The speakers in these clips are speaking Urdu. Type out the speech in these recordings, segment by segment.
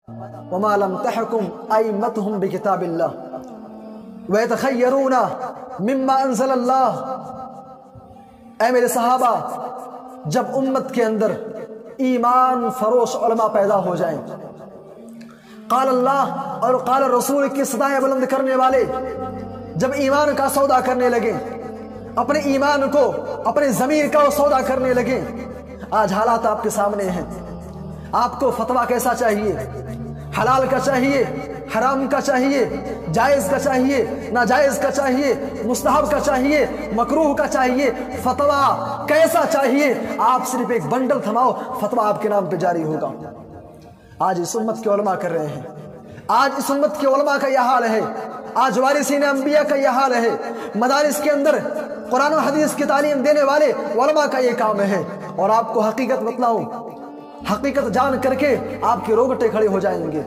وما لم تحكم أئمتهم بكتاب الله ويتخيرون مما انزل اللہ۔ اے میرے صحابہ، جب امت کے اندر ایمان فروش علماء پیدا ہو جائیں، قال اللہ اور قال رسول کی صدائیں بلند کرنے والے جب ایمان کا سودا کرنے لگے، اپنے ایمان کو، اپنے ضمیر کا سودا کرنے لگے، آج حالات آپ کے سامنے ہیں۔ آپ کو فتویٰ کیسا چاہیے؟ حلال کا چاہیے، حرام کا چاہیے، جائز کا چاہیے، ناجائز کا چاہیے، مستحب کا چاہیے، مکروہ کا چاہیے، فتویٰ کیسا چاہیے؟ آپ صرف ایک بنڈل تھماؤ، فتویٰ آپ کے نام پہ جاری ہوگا۔ آج اس امت کے علماء کر رہے ہیں، آج اس امت کے علماء کا یہ حال ہے، آج وارثین انبیاء کا یہ حال ہے، مدارس کے اندر قرآن و حدیث کی تعلیم دینے والے علماء کا یہ کام ہے۔ اور آپ کو حقیقت بتلاؤں، حقیقت جان کر کے آپ کے روگٹے کھڑے ہو جائیں گے۔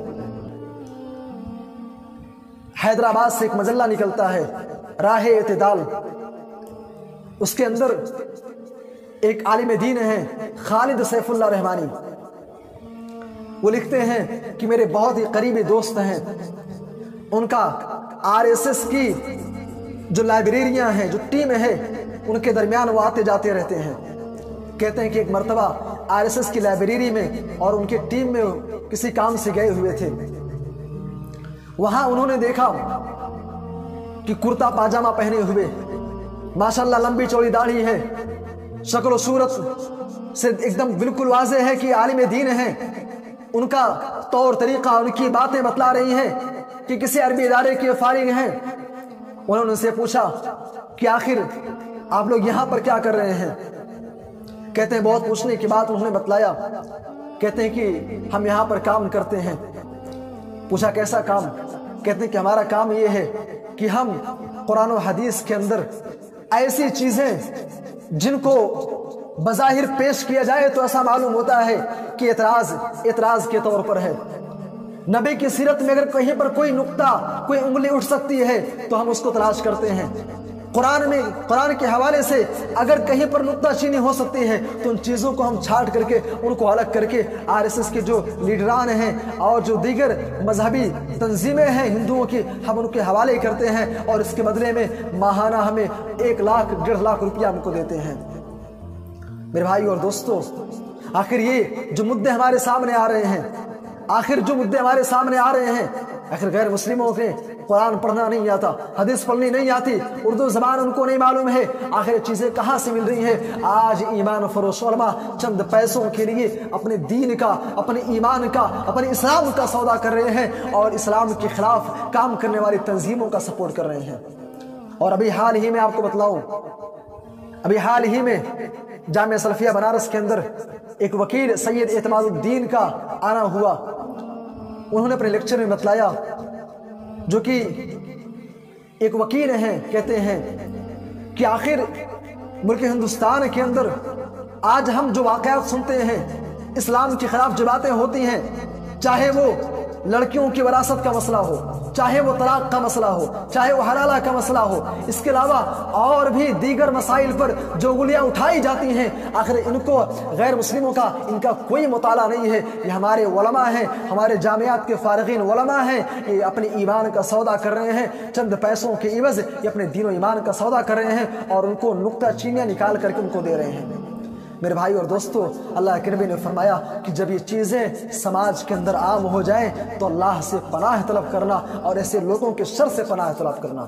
حیدرآباد سے ایک مجلہ نکلتا ہے، راہ اعتدال، اس کے اندر ایک عالم دین ہیں خالد سیف اللہ رحمانی، وہ لکھتے ہیں کہ میرے بہت ہی قریبی دوست ہیں، ان کا RSS کی جو لائبریریاں ہیں، جو ٹیم ہے، ان کے درمیان وہ آتے جاتے رہتے ہیں۔ کہتے ہیں کہ ایک مرتبہ RSS کی لائبریری میں اور ان کے ٹیم میں کسی کام سے گئے ہوئے تھے، وہاں انہوں نے دیکھا کہ کرتا پاجامہ پہنے ہوئے، ماشاءاللہ لمبی چوڑی داڑھی ہے، شکل و صورت سے ایک دم بالکل واضح ہے کہ عالم دین ہیں، ان کا طور طریقہ، ان کی باتیں بتلا رہی ہیں کہ کسی عربی ادارے کے فارغ ہیں۔ انہوں نے ان سے پوچھا کہ آخر آپ لوگ یہاں پر کیا کر رہے ہیں؟ کہتے ہیں بہت پوچھنے کے بعد انہوں نے بتلایا، کہتے ہیں کہ ہم یہاں پر کام کرتے ہیں۔ پوچھا کیسا کام؟ کہتے ہیں کہ ہمارا کام یہ ہے کہ ہم قرآن و حدیث کے اندر ایسی چیزیں جن کو بظاہر پیش کیا جائے تو ایسا معلوم ہوتا ہے کہ اعتراض کے طور پر ہے، نبی کی سیرت میں اگر کہیں پر کوئی نقطہ، کوئی انگلی اٹھ سکتی ہے تو ہم اس کو تلاش کرتے ہیں۔ قرآن کے حوالے سے اگر کہیں پر نقطہ چینی ہو سکتی ہے تو ان چیزوں کو ہم چھانٹ کر کے، ان کو الگ کر کے RSS کے جو لیڈران ہیں اور جو دیگر مذہبی تنظیمیں ہیں ہندوؤں کی، ہم ان کے حوالے کرتے ہیں اور اس کے بدلے میں ماہانہ ہمیں 1 لاکھ 1.5 لاکھ روپیہ ہم کو دیتے ہیں۔ میرے بھائی اور دوستو، آخر یہ جو مدعے ہمارے سامنے آ رہے ہیں، آخر غیر مسلموں کے قرآن پڑھنا نہیں آتا، حدیث پڑھنی نہیں آتی، اردو زبان ان کو نہیں معلوم ہے، آخر یہ چیزیں کہاں سے مل رہی ہیں؟ آج ایمان فروش علماء چند پیسوں کے لیے اپنے دین کا، اپنے ایمان کا، اپنے اسلام کا سودا کر رہے ہیں اور اسلام کے خلاف کام کرنے والی تنظیموں کا سپورٹ کر رہے ہیں۔ اور ابھی حال ہی میں آپ کو بتلاؤں، ابھی حال ہی میں جامعہ سلفیہ بنارس کے اندر ایک وکیل سید اعتماد الدین کا آنا ہوا۔ انہوں نے اپنے لیکچر میں بتلایا، جو کہ ایک وکیل ہیں، کہتے ہیں کہ آخر ملک ہندوستان کے اندر آج ہم جو واقعات سنتے ہیں، اسلام کے خلاف جو باتیں ہوتی ہیں، چاہے وہ لڑکیوں کی وراثت کا مسئلہ ہو، چاہے وہ طلاق کا مسئلہ ہو، چاہے وہ حلالہ کا مسئلہ ہو، اس کے علاوہ اور بھی دیگر مسائل پر جو انگلیاں اٹھائی جاتی ہیں، آخر ان کو غیر مسلموں کا ان کا کوئی مطالعہ نہیں ہے۔ یہ ہمارے علماء ہیں، ہمارے جامعات کے فارغین علماء ہیں، یہ اپنے ایمان کا سودا کر رہے ہیں، چند پیسوں کے عوض یہ اپنے دین و ایمان کا سودا کر رہے ہیں اور ان کو نقطہ چینیاں نکال کر کے ان کو دے رہے ہیں۔ میرے بھائی اور دوستو، اللہ کے نبی نے فرمایا کہ جب یہ چیزیں سماج کے اندر عام ہو جائیں تو اللہ سے پناہ طلب کرنا اور ایسے لوگوں کے شر سے پناہ طلب کرنا۔